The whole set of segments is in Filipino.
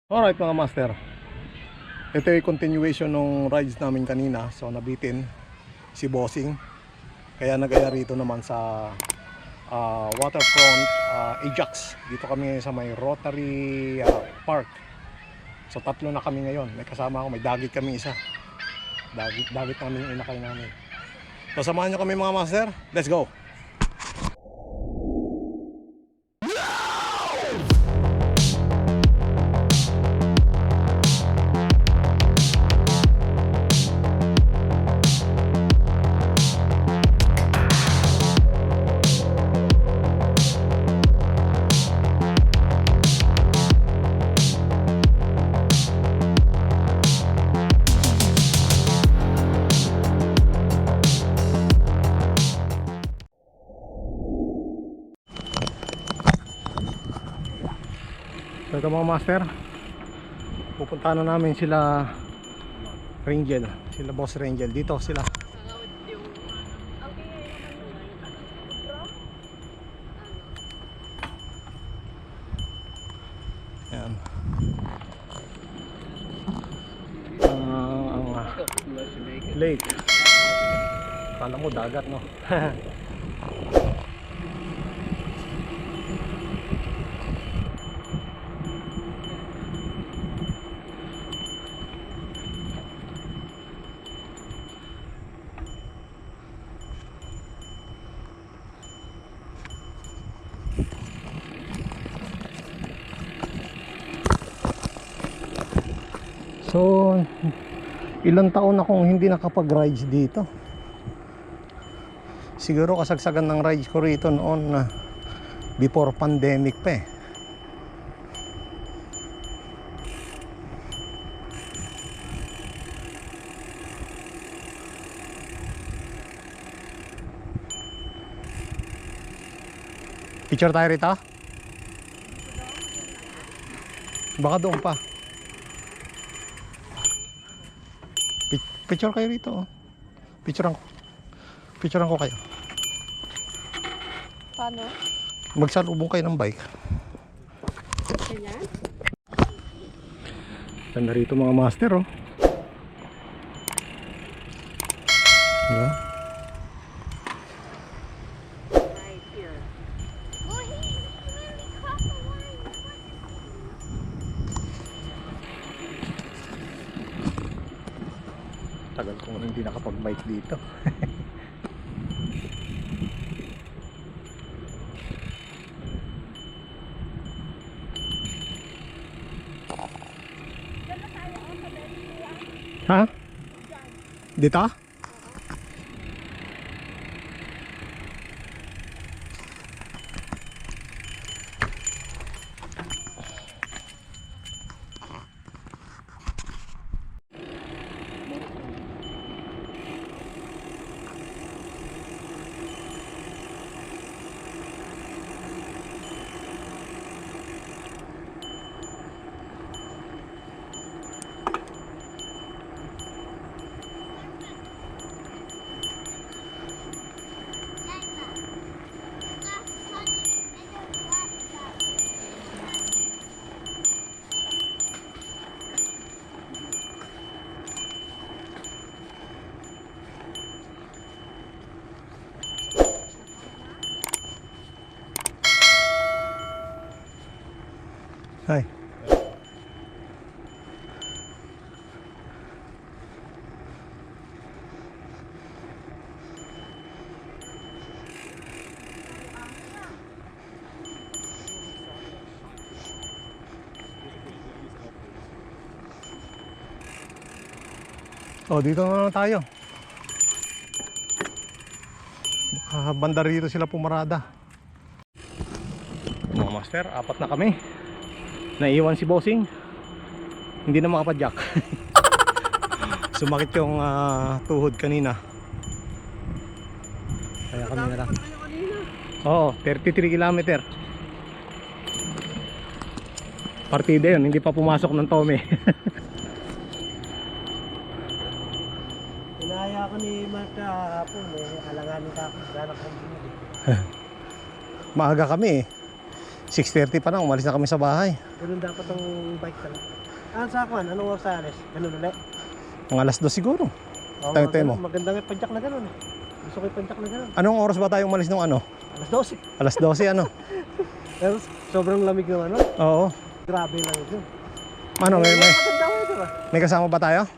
Alright mga master, ito yung continuation ng rides namin kanina. So nabitin si Bossing, kaya nagaya rito naman sa waterfront Ajax. Dito kami sa may Rotary Park. So tatlo na kami ngayon, may kasama ako, may dagit kami isa. Dagit namin yung inakay namin. So samahan nyo kami mga master, let's go! So ito mga master, pupuntahan na namin sila Rangel, sila Boss Rangel. Dito sila. Ayan. Ang lake. Kala mo dagat, no? So, ilang taon akong hindi nakapag-rides dito. Siguro kasagsagan ng rides ko rito noon before pandemic pa eh. Picture tayo rito? Baka doon pa. Picture kayo rito, oh. Picturean ko kayo. Paano? Magsalubong kayo ng bike. Ganyan? Ganda rito mga master, oh. Diba? Right here. Oh, he really caught the line. Tagal kong hindi nakapag-bike dito. Ha? Dito? Hi. Oh, dito na tayo. Baka banda rito sila pumarada. Mga master, apat na kami. Naiwan si Bossing, hindi na makapadyak. Sumakit yung tuhod kanina, kaya kami na lang. Oo, 33 kilometer. Partida yun, hindi pa pumasok ng Tome. Inaya ko ni Mark kahapon alanganin ka ako, ganak kong binili. Maaga kami eh. 6:30 pa lang, umalis na kami sa bahay. Ganun dapat ang bike talaga. Sa akin, anong oras sa alis? Ganun ulit. Mga alas 2 siguro. Oo, Tayo mo. magandang padyak na ganun. Gusto ko yung padyak na ganun. Anong oras ba tayo umalis nung ano? Alas 12. Alas 12 ano? Pero sobrang lamig ng ano. Oo. Grabe lang ito. Ano, Maganda weather ah. may kasama ba tayo?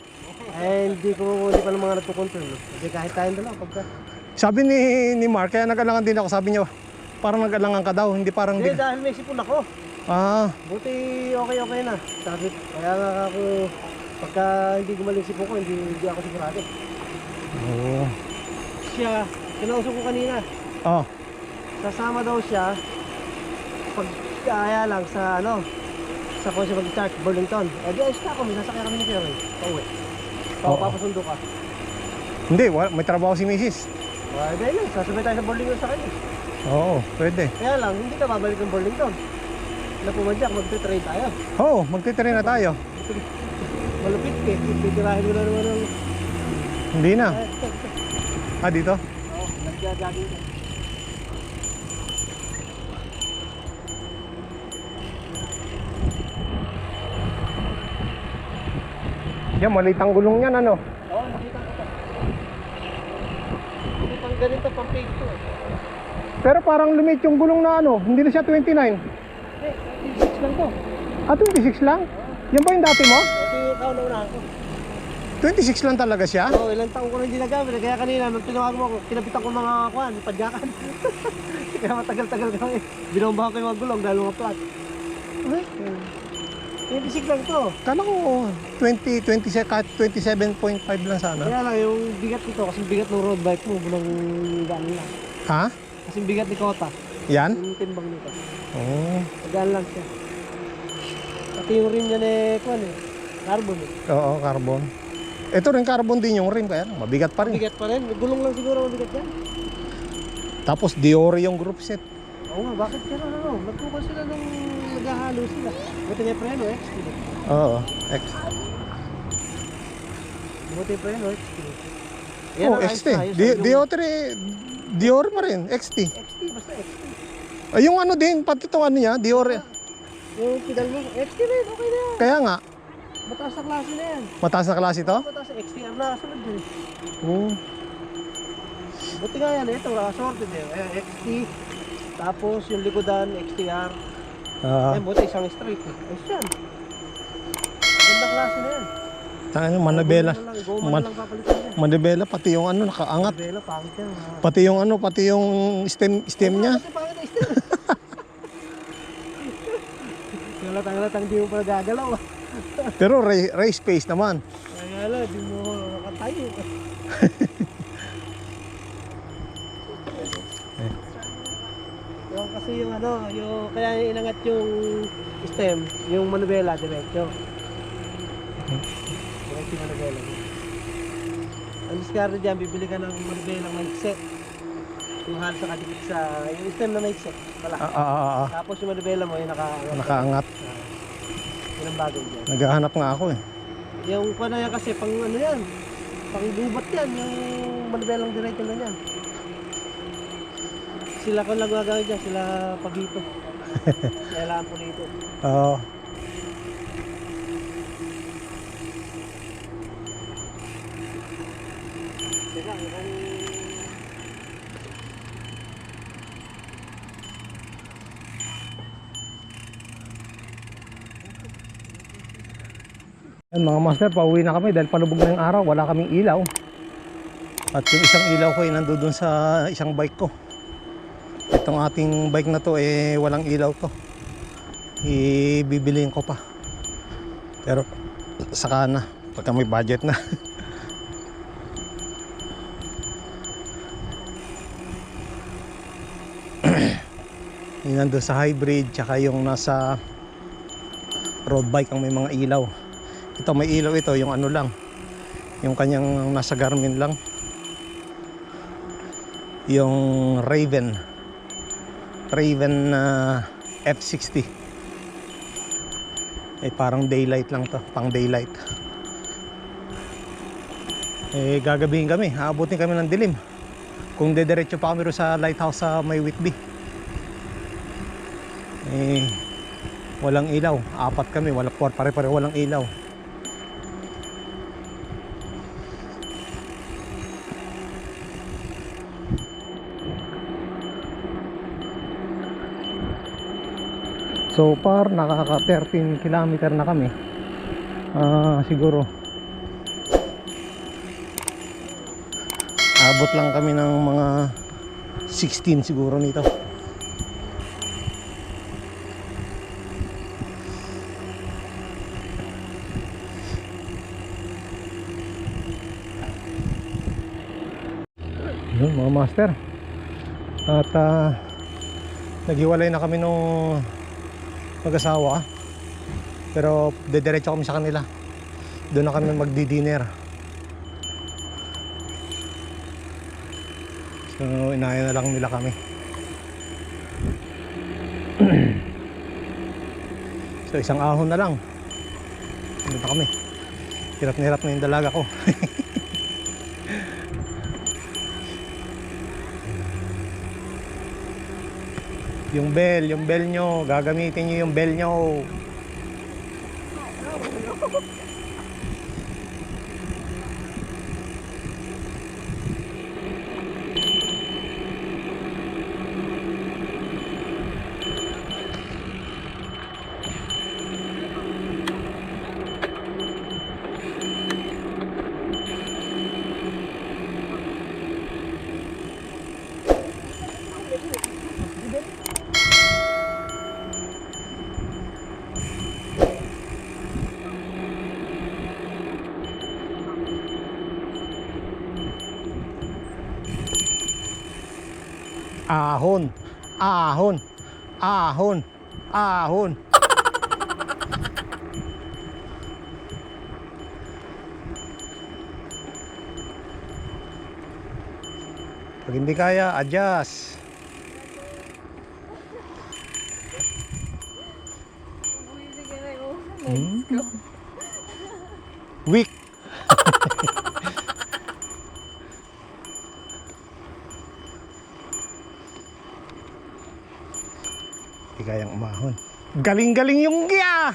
Hindi pa ng mga nagkukontrol. No? Kasi kahit tayong dalawa, pagka... Sabi ni Mark, kaya nag-alangan din ako. Sabi niya, parang nag-alangan ka daw. Hindi parang... Hindi, dahil may sipon ako. Ah, Buti okay na. Sabi, kaya nga ako, pagka hindi gumaling sipon ko, hindi ako sigurado. oo. Siya, kinausap ko kanina, Oh, sasama daw siya, pag kaya lang sa ano, sa kung siya mag-start, Burlington. Eh di ayos na ako, may sasakyan kami ni Kerry, pauwi. Oo. Papasundo ka. hindi, may trabaho si Mrs. Dahil lang, sasabay tayo sa Burlington sa kanya. Oo, pwede. Kaya lang, hindi ka babalik ng Burlington. Na pumadyak, magte-train tayo. Oo, magtitrain na tayo. Malupit eh, titirahin mo na naman ng... Hindi na. Ah, dito? Oo, nagja-jogging ka. Yan, maliit ang gulong niyan, ano? Oo, nakita ko pa. Hindi pang ganito, pang page to eh. Pero parang lumit yung gulong na ano, hindi na siya 29. Hindi, 26 lang to. Ah, 26 lang? Yan ba yung dati mo? Ito yung kauna-unahan ko. 26 lang talaga siya? Oo, ilang taong ko na hindi nagamit. Kaya kanina, nung tinawagan mo ako, kinapitan ko mga kuhan, padyakan. Kaya matagal-tagal kami. Binombahan ko yung mga gulong dahil mga plat. Ay, 26 lang to. kala ko 27.5 lang sana. Kaya lang, yung bigat nito, kasi bigat ng road bike mo, bulang gaan lang. Ha? Kasi bigat ni Kota, Yan? yung timbang nito. Oo. Gaan lang siya. Pati yung rim niya kuhan eh, carbon eh. Oo, carbon. Ito rin carbon din yung rim, kaya mabigat pa rin. Mabigat pa rin, gulong lang siguro mabigat yan. Tapos Diori yung group set. Oo nga, bakit gano'n ano? Nagkukan sila nung naghahalo sila. Buti may preno, XT. Oo, X. Buti may preno, XT. Oh, XT. Diori pa rin, XT. XT, basta XT. Ay, yung ano din, pati itong ano niya, Diori. Yung pedal mo, XT rin, okay na yan. Kaya nga, Mataas na klase na yan. mataas na klase ito? Mataas na XTR na, sunod din. Oo. Buti nga yan, ito, assorted eh. XT, tapos yung likodan, XTR. Ah, Buti isang straight eh. Ayos yan. Ganda klase na yan. ano, Manabela. Goma Man- na lang papalitan yan. Manabela, pati yung ano, nakaangat. Manabela, pangit yan. Pati yung ano, pati yung stem niya. Kasi pangit na still. Halatang di mo pala gagalaw. Pero race pace naman. Kaya lang, di mo nakatayo. Yung kasi yung ano, yung kaya inangat yung stem, yung manubela diretso. Diretso yung manubela. Ang discard dyan, bibili ka ng manubelang maikse. Yung halos nakadikit sa, yung stem na maikse. Pala. Tapos yung manubela mo, yung nakaangat. Nakaangat. Yun ang bagay dyan. Naghahanap nga ako eh. Yung pa na yan kasi, pang ano yan, pang gubat yan, yung manubelang diretso na yan. Sila ko lang gagawin dyan, sila pagito. Kailangan po dito. Oo. Teka, mukhang... Yan mga master, pauwi na kami dahil palubog na yung araw, wala kaming ilaw. At yung isang ilaw ko ay nandoon sa isang bike ko. Itong ating bike na to eh walang ilaw to. Ibibiliin ko pa. Pero saka na, pagka may budget na. Yung nandun sa hybrid, tsaka yung nasa road bike ang may mga ilaw. Ito may ilaw ito, yung ano lang, yung kanyang nasa Garmin lang, yung Raven F60 eh parang daylight lang to, pang daylight. Eh gagabihin kami, aabutin kami ng dilim kung dediretso pa kami ro sa lighthouse sa may Whitby. Eh, walang ilaw. Apat kami, pare-pare walang ilaw. So far, nakaka 13 kilometer na kami. Siguro abot lang kami ng mga 16 siguro nito. Yun mga master. At naghiwalay na kami nung mag-asawa, pero dediretso kami sa kanila. Doon na kami magdi-dinner. So inaaya na lang nila kami. So isang ahon na lang, doon na kami. Hirap na hirap na yung dalaga ko. Yung bell nyo, gagamitin nyo yung bell nyo. Ahon, ahon, ahon, ahon. Pag hindi kaya, adjust. Weak. Hindi kayang umahon. Galing-galing yung giya!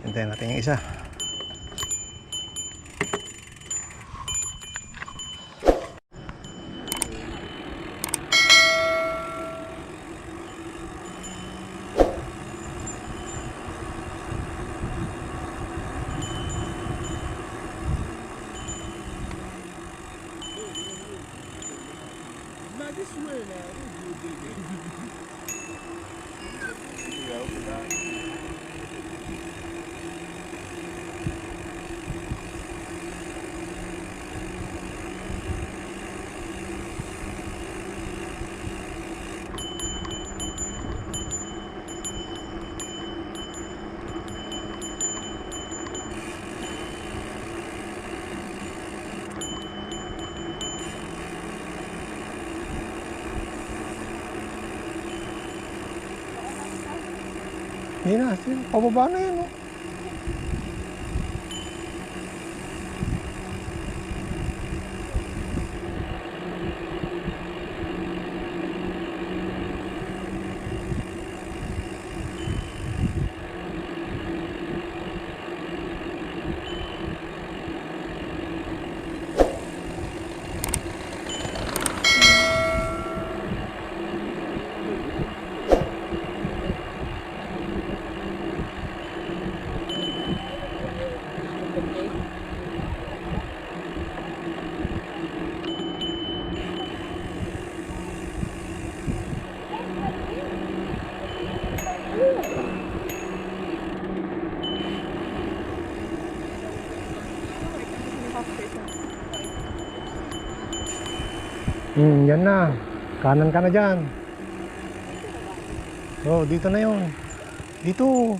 Hintayin natin yung isa. Hindi na, pababa na yan. Oh. Yan na. Kanan ka na dyan. Oh, dito na yun. Dito.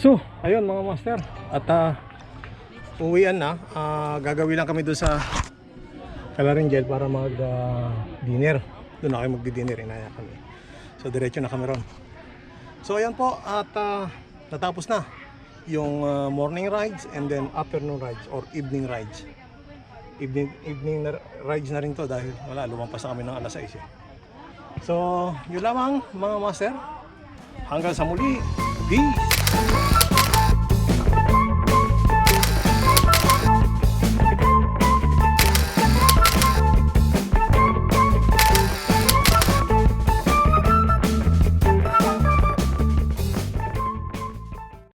So, ayun mga master. At uwian na. Gagawin lang kami doon sa Kalaringel para mag-dinner. Doon na kayo magdi-dinner. Inaya kami. So, diretso na kami ron. So, ayan po. At natapos na yung morning rides and then afternoon rides or evening rides. Evening rides na rin to dahil wala, lumampas na kami ng alas 6 eh. So, yun lamang mga master. Hanggang sa muli. Peace!